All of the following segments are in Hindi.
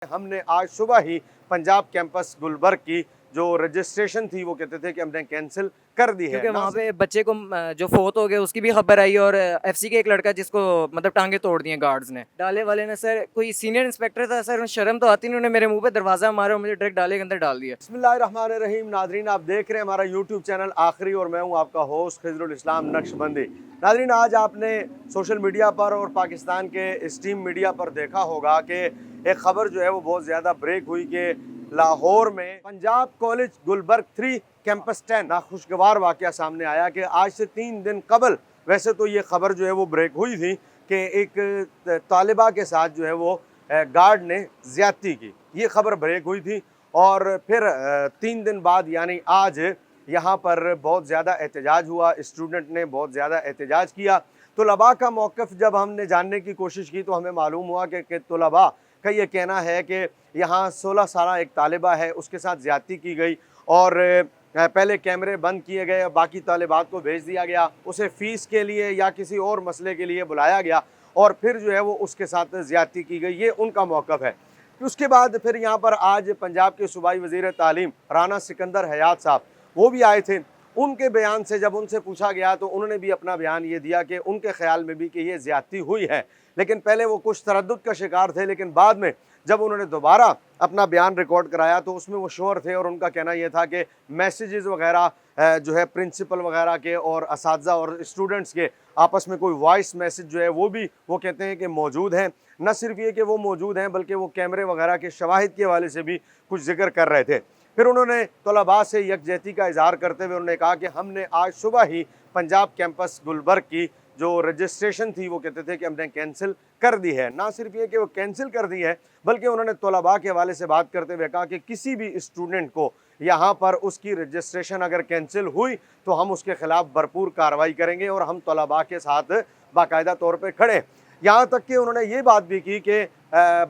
हमने आज सुबह ही पंजाब कैंपस गुलबर्ग की जो रजिस्ट्रेशन थी वो कहते थे कि हमने कैंसिल कर दी है क्योंकि वहाँ पे बच्चे को जो फोत हो गया उसकी भी खबर आई और एफसी के एक लड़का जिसको मतलब टांगे तोड़ दिए गार्ड्स ने। डाले वाले ने सर कोई सीनियर इंस्पेक्टर था सर, शर्म तो आती नहीं, उन्होंने मेरे मुंह पे दरवाजा मारा और मुझे डायरेक्ट डाले के अंदर डाल दिया। बिस्मिल्लाहिर्रहमानिर्रहीम। नादरीन, आप देख रहे हैं हमारा यूट्यूब चैनल आखिरी और मैं हूँ आपका होस्ट खिजरुल इस्लाम नक्शबंदी। नादरीन, आज आपने सोशल मीडिया पर और पाकिस्तान के स्ट्रीम मीडिया पर देखा होगा कि एक ख़बर जो है वो बहुत ज़्यादा ब्रेक हुई कि लाहौर में पंजाब कॉलेज गुलबर्ग 3 कैंपस 10 नाखुशगवार वाक़या सामने आया कि आज से 3 दिन कबल वैसे तो ये खबर जो है वो ब्रेक हुई थी कि एक तालिबा के साथ जो है वो गार्ड ने ज़्यादती की। ये खबर ब्रेक हुई थी और फिर 3 दिन बाद यानी आज यहाँ पर बहुत ज़्यादा एहतजाज हुआ, स्टूडेंट ने बहुत ज़्यादा एहतजाज किया। तुलबा का मौक़िफ़ जब हमने जानने की कोशिश की तो हमें मालूम हुआ कि तुलबा का ये कहना है कि यहाँ 16 साला एक तालिबा है, उसके साथ ज़्यादती की गई और पहले कैमरे बंद किए गए, बाकी तालिबात को भेज दिया गया, उसे फ़ीस के लिए या किसी और मसले के लिए बुलाया गया और फिर जो है वो उसके साथ ज़्यादती की गई। ये उनका मौक़िफ़ है। उसके बाद फिर यहाँ पर आज पंजाब के सूबाई वज़ीर तालीम राना सिकंदर हयात साहब वो भी आए थे। उनके बयान से जब उनसे पूछा गया तो उन्होंने भी अपना बयान ये दिया कि उनके ख़्याल में भी कि ये ज़्यादती हुई है, लेकिन पहले वो कुछ तरद्दुद का शिकार थे, लेकिन बाद में जब उन्होंने दोबारा अपना बयान रिकॉर्ड कराया तो उसमें वो श्योर थे और उनका कहना यह था कि मैसेजेस वगैरह जो है प्रिंसिपल वगैरह के और असातिज़ा और स्टूडेंट्स के आपस में कोई वॉइस मैसेज जो है वो भी वो कहते हैं कि मौजूद हैं। न सिर्फ ये कि वो मौजूद हैं बल्कि वो कैमरे वगैरह के शवाहिद के हवाले से भी कुछ जिक्र कर रहे थे। फिर उन्होंने तलबा से यकजहती का इजहार करते हुए उन्होंने कहा कि हमने आज सुबह ही पंजाब कैंपस गुलबर्ग की जो रजिस्ट्रेशन थी वो कहते थे कि हमने कैंसिल कर दी है। ना सिर्फ ये कि वो कैंसिल कर दी है बल्कि उन्होंने तलबा के हवाले से बात करते हुए कहा कि किसी भी स्टूडेंट को यहाँ पर उसकी रजिस्ट्रेशन अगर कैंसिल हुई तो हम उसके ख़िलाफ़ भरपूर कार्रवाई करेंगे और हम तलबा के साथ बाकायदा तौर पर खड़े। यहाँ तक कि उन्होंने ये बात भी की कि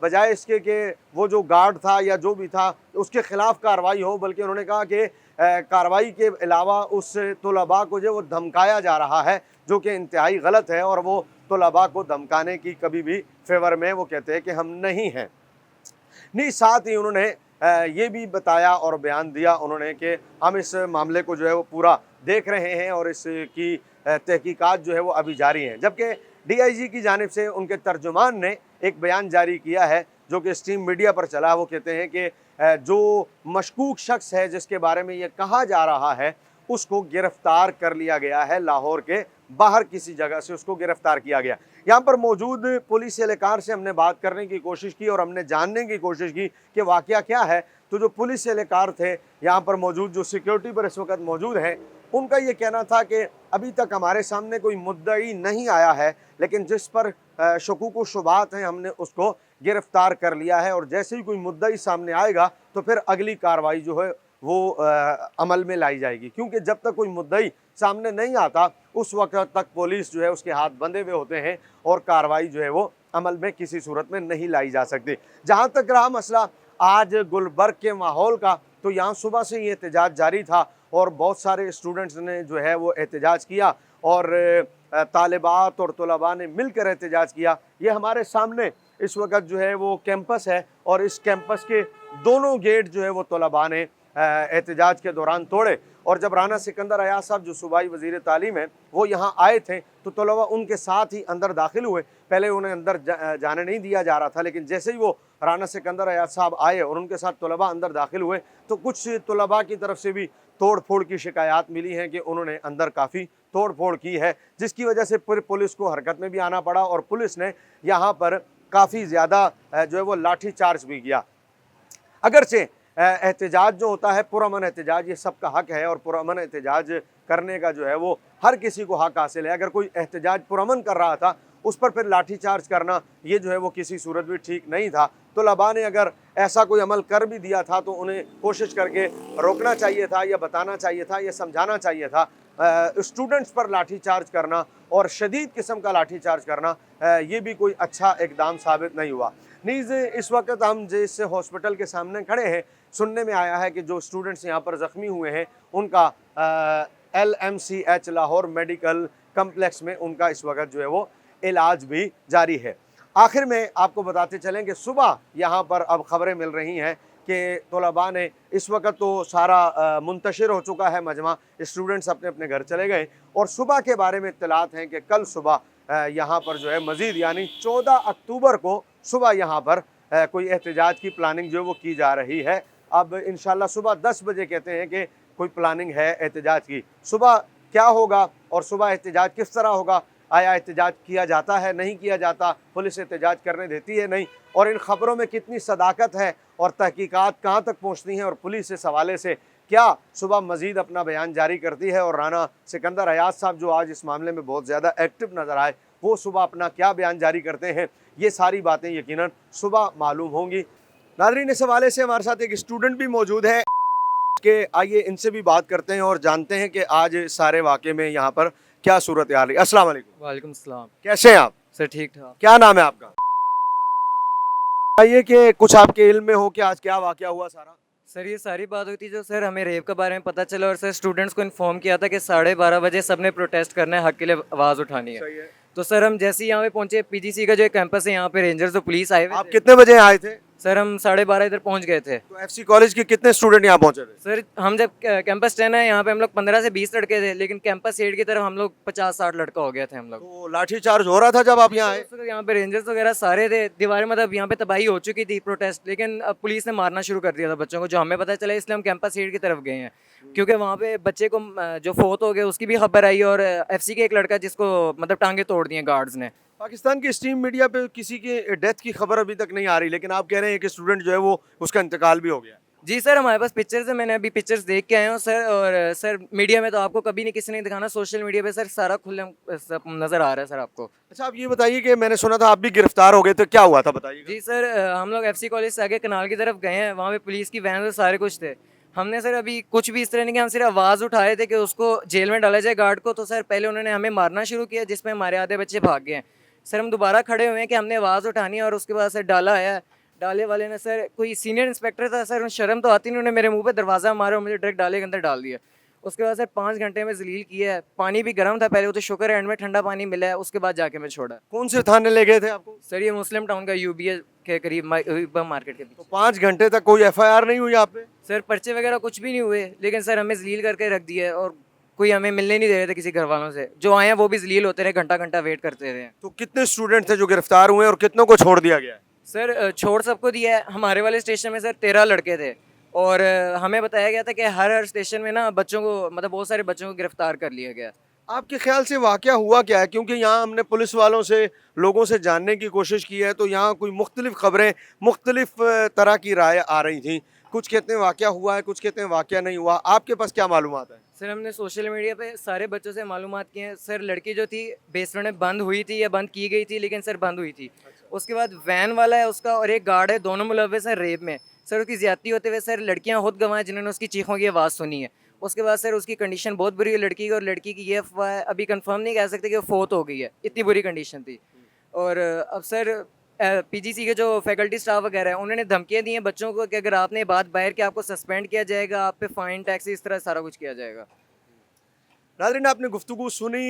बजाय इसके कि वो जो गार्ड था या जो भी था उसके ख़िलाफ़ कार्रवाई हो, बल्कि उन्होंने कहा कि कार्रवाई के अलावा उस तलबा को जो वो धमकाया जा रहा है जो कि इंतहाई गलत है और वो तलबा को धमकाने की कभी भी फेवर में वो कहते हैं कि हम नहीं हैं। नहीं, साथ ही उन्होंने ये भी बताया और बयान दिया उन्होंने कि हम इस मामले को जो है वो पूरा देख रहे हैं और इसकी तहकीकात जो है वो अभी जारी हैं। जबकि DIG की जानिब से उनके तर्जुमान ने एक बयान जारी किया है जो कि स्ट्रीम मीडिया पर चला। वो कहते हैं कि जो मशकूक शख्स है जिसके बारे में ये कहा जा रहा है उसको गिरफ्तार कर लिया गया है, लाहौर के बाहर किसी जगह से उसको गिरफ्तार किया गया। यहाँ पर मौजूद पुलिस एहलकार से हमने बात करने की कोशिश की और हमने जानने की कोशिश की कि वाक़या क्या है। तो जो पुलिस एहलकार थे यहाँ पर मौजूद, जो सिक्योरिटी पर इस वक्त मौजूद हैं, उनका ये कहना था कि अभी तक हमारे सामने कोई मुद्दई नहीं आया है, लेकिन जिस पर शकूक व शुबात हैं हमने उसको गिरफ्तार कर लिया है और जैसे ही कोई मुद्दई सामने आएगा तो फिर अगली कार्रवाई जो है वो अमल में लाई जाएगी, क्योंकि जब तक कोई मुद्दई सामने नहीं आता उस वक्त तक पुलिस जो है उसके हाथ बंधे हुए होते हैं और कार्रवाई जो है वो अमल में किसी सूरत में नहीं लाई जा सकती। जहाँ तक रहा मसला आज गुलबर्ग के माहौल का, तो यहाँ सुबह से ये एहतजाज जारी था और बहुत सारे स्टूडेंट्स ने जो है वो एहतजाज किया और तालिबात और तलबा ने मिलकर एहतजाज किया। ये हमारे सामने इस वक्त जो है वो कैंपस है और इस कैंपस के दोनों गेट जो है वो तलबा ने एहतजाज के दौरान तोड़े और जब राना सिकंदर हयात साहब जो सूबाई वज़ीर तालीम है वो यहाँ आए थे तो तलबा उनके साथ ही अंदर दाखिल हुए। पहले उन्हें अंदर जाने नहीं दिया जा रहा था, लेकिन जैसे ही वो राना सिकंदर हयात साहब आए और उनके साथ तलबा अंदर दाखिल हुए तो कुछ तलबा की तरफ से भी तोड़ फोड़ की शिकायत मिली हैं कि उन्होंने अंदर काफ़ी तोड़ फोड़ की है, जिसकी वजह से फिर पुलिस को हरकत में भी आना पड़ा और पुलिस ने यहाँ पर काफ़ी ज़्यादा जो है वो लाठी चार्ज भी किया। अगरचे एहतजाज जो होता है, पुरअमन एहतजाज, ये सबका हक है और पुरअमन एहतजाज करने का जो है वो हर किसी को हक हासिल है। अगर कोई एहतजाज पुरअमन कर रहा था उस पर फिर लाठी चार्ज करना ये जो है वो किसी सूरत भी ठीक नहीं था। तलबा ने अगर ऐसा कोई अमल कर भी दिया था तो उन्हें कोशिश करके रोकना चाहिए था या बताना चाहिए था या समझाना चाहिए था। स्टूडेंट्स पर लाठी चार्ज करना और शदीद किस्म का लाठी चार्ज करना ये भी कोई अच्छा इकदाम साबित नहीं हुआ। नीज़ इस वक्त हम जिस हॉस्पिटल के सामने खड़े हैं, सुनने में आया है कि जो स्टूडेंट्स यहाँ पर ज़ख्मी हुए हैं उनका LMCH लाहौर मेडिकल कम्प्लेक्स में उनका इस वक्त जो है वो इलाज भी जारी है। आखिर में आपको बताते चलें कि सुबह यहाँ पर अब खबरें मिल रही हैं कि तलबा ने इस वक्त तो सारा मुंतशिर हो चुका है मजमा, स्टूडेंट्स अपने अपने घर चले गए और सुबह के बारे में इत्तलात हैं कि कल सुबह यहाँ पर जो है मज़ीद यानी 14 अक्टूबर को सुबह यहाँ पर कोई एहतजाज की प्लानिंग जो है वो की जा रही है। अब इंशाल्लाह सुबह 10 बजे कहते हैं कि कोई प्लानिंग है एहतजाज की। सुबह क्या होगा और सुबह एहतजाज किस तरह होगा, आया एहतजाज किया जाता है नहीं किया जाता, पुलिस एहतजाज करने देती है नहीं, और इन ख़बरों में कितनी सदाकत है और तहकीकात कहाँ तक पहुँचती हैं और पुलिस इस हवाले से क्या सुबह मज़ीद अपना बयान जारी करती है, और राना सिकंदर अयाज साहब जो आज इस मामले में बहुत ज़्यादा एक्टिव नज़र आए वो सुबह अपना क्या बयान जारी करते हैं, ये सारी बातें यकीनन सुबह मालूम होंगी। नाज़रीन, इस हवाले से हमारे साथ एक स्टूडेंट भी मौजूद है कि आइए इनसे भी बात करते हैं और जानते हैं कि आज सारे वाक़े में यहाँ पर क्या सूरत हाल है। अस्सलाम वालेकुम। वालेकुम सलाम। कैसे हैं आप? सर ठीक ठाक। क्या नाम है आपका? आइए कि कुछ आपके इल्म में हो कि आज क्या वाक़या हुआ सारा। सर ये सारी बात हुई थी जो सर हमें रेप के बारे में पता चला और सर स्टूडेंट्स को इन्फॉर्म किया था कि 12:30 बजे सबने प्रोटेस्ट करना है, हक के लिए आवाज़ उठानी है। सही है। तो सर हम जैसे ही यहाँ पे पहुंचे, पीजीसी का जो एक कैंपस है यहाँ पे रेंजर्स और पुलिस आए हुए आप थे। कितने बजे आए थे? सर हम 12:30 इधर पहुंच गए थे। तो एफसी कॉलेज के कितने स्टूडेंट यहाँ पहुंचे थे? सर हम जब कैंपस 10 है यहाँ पे हम लोग 15 से 20 लड़के थे, लेकिन कैंपस 8 की तरफ हम लोग 50-60 लड़का हो गया थे हम लोग। तो लाठी चार्ज हो रहा था जब आप यहाँ आए? तो यहाँ पे रेंजर्स वगैरह सारे थे, दीवारें मतलब यहाँ पे तबाही हो चुकी थी प्रोटेस्ट, लेकिन अब पुलिस ने मारना शुरू कर दिया था बच्चों को, जो हमें पता चला, इसलिए हम कैंपस 8 की तरफ गए हैं क्योंकि वहाँ पे बच्चे को जो फोत हो गए उसकी भी खबर आई और एफसी के एक लड़का जिसको मतलब टांगे तोड़ दिए गार्ड्स ने। पाकिस्तान की स्ट्रीम मीडिया पे किसी के डेथ की खबर अभी तक नहीं आ रही, लेकिन आप कह रहे हैं कि स्टूडेंट जो है वो उसका इंतकाल भी हो गया। जी सर, हमारे पास पिक्चर्स है, मैंने अभी पिक्चर्स देख के आया हूँ सर। और सर मीडिया में तो आपको कभी नहीं किसी ने दिखाना, सोशल मीडिया पे सर सारा खुले सब नज़र आ रहा है सर आपको। अच्छा, आप ये बताइए कि मैंने सुना था आप भी गिरफ्तार हो गए, तो क्या हुआ था बताइए। जी सर, हम लोग एफसी कॉलेज से आगे कनाल की तरफ गए हैं, वहाँ पे पुलिस की वैन और सारे कुछ थे। हमने सर अभी कुछ भी इस तरह नहीं किया, हम सिर्फ आवाज़ उठाए थे कि उसको जेल में डाला जाए गार्ड को। तो सर पहले उन्होंने हमें मारना शुरू किया जिसमें हमारे आधे बच्चे भाग गए हैं। सर हम दोबारा खड़े हुए हैं कि हमने आवाज़ उठानी है और उसके बाद सर डाला है। डाले वाले ने सर, कोई सीनियर इंस्पेक्टर था सर, शर्म तो आती नहीं, उन्होंने मेरे मुंह पे दरवाज़ा मारा और मुझे डायरेक्ट डाले के अंदर डाल दिया। उसके बाद सर 5 घंटे में जलील किया है। पानी भी गर्म था पहले, वो तो शुक्र है एंड में ठंडा पानी मिला है, उसके बाद जाके मैं छोड़ा। कौन से थाने ले गए थे आपको? सर ये मुस्लिम टाउन का यूबीए के करीब मार्केट के तो पीछे। 5 घंटे तक कोई एफआईआर नहीं हुई आप पे? सर पर्चे वगैरह कुछ भी नहीं हुए, लेकिन सर हमें जलील करके रख दिया है और कोई हमें मिलने नहीं दे रहे थे किसी घर वालों से। जो आए हैं वो भी जलील होते रहे, घंटा घंटा वेट करते रहे। तो कितने स्टूडेंट थे जो गिरफ्तार हुए और कितनों को छोड़ दिया गया है? सर छोड़ सबको दिया है। हमारे वाले स्टेशन में सर 13 लड़के थे और हमें बताया गया था कि हर स्टेशन में ना बच्चों को, मतलब बहुत सारे बच्चों को गिरफ्तार कर लिया गया। आपके ख्याल से वाकया हुआ क्या है? क्योंकि यहाँ हमने पुलिस वालों से, लोगों से जानने की कोशिश की है, तो यहाँ कोई मुख्तलिफ खबरें, मुख्तलिफ तरह की राय आ रही थी। कुछ कहते हैं वाकया हुआ है, कुछ कहते हैं वाकया नहीं हुआ। आपके पास क्या मालूमात है? सर हमने सोशल मीडिया पे सारे बच्चों से मालूमात किए हैं। सर लड़की जो थी बेसमेंट में बंद हुई थी या बंद की गई थी, लेकिन सर बंद हुई थी। उसके बाद वैन वाला है उसका और एक गार्ड है, दोनों मुलव्वस हैं रेप में। सर उसकी ज्यादती होते हुए सर लड़कियां खुद गंवाएं जिन्होंने उसकी चीखों की आवाज़ सुनी है। उसके बाद सर उसकी कंडीशन बहुत बुरी है लड़की की, और लड़की की ये अफवाह है, अभी कंफर्म नहीं कह सकते कि वो फोत हो गई है, इतनी बुरी कंडीशन थी। और अब सर पीजीसी के जो फैकल्टी स्टाफ वगैरह हैं उन्होंने धमकियां दी हैं बच्चों को कि अगर आपने बात बाहर की आपको सस्पेंड किया जाएगा, आप पे फाइन टैक्स इस तरह सारा कुछ किया जाएगा। नाज़रीन, आपने गुफ्तगू सुनी,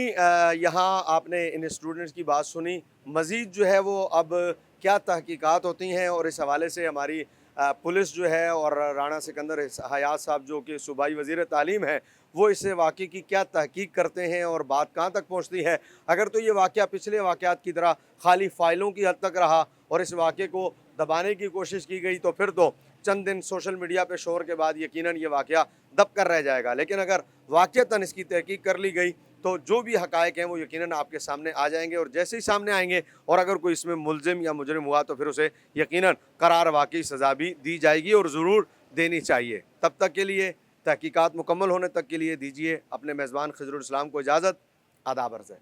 यहाँ आपने इन स्टूडेंट्स की बात सुनी। मज़ीद जो है वो अब क्या तहकीकात होती हैं और इस हवाले से हमारी पुलिस जो है और राना सिकंदर हयात साहब जो कि सूबाई वज़ीर तालीम है, वो इस वाक़े की क्या तहकीक करते हैं और बात कहाँ तक पहुँचती है। अगर तो ये वाक़या पिछले वाक़यात की तरह खाली फ़ाइलों की हद तक रहा और इस वाक़े को दबाने की कोशिश की गई, तो फिर तो चंद दिन सोशल मीडिया पे शोर के बाद यकीनन ये वाक़या दब कर रह जाएगा। लेकिन अगर वाक़यतन इसकी तहकीक कर ली गई तो जो भी हक़ाइक़ हैं वो यकीनन आपके सामने आ जाएंगे, और जैसे ही सामने आएंगे और अगर कोई इसमें मुलज़िम या मुजरिम हुआ तो फिर उसे यकीनन करार वाक़ई सज़ा भी दी जाएगी और ज़रूर देनी चाहिए। तब तक के लिए, तहकीकात मुकम्मल होने तक के लिए दीजिए अपने मेज़बान खिज़रुल इस्लाम को इजाज़त। आदाब अर्ज़ है।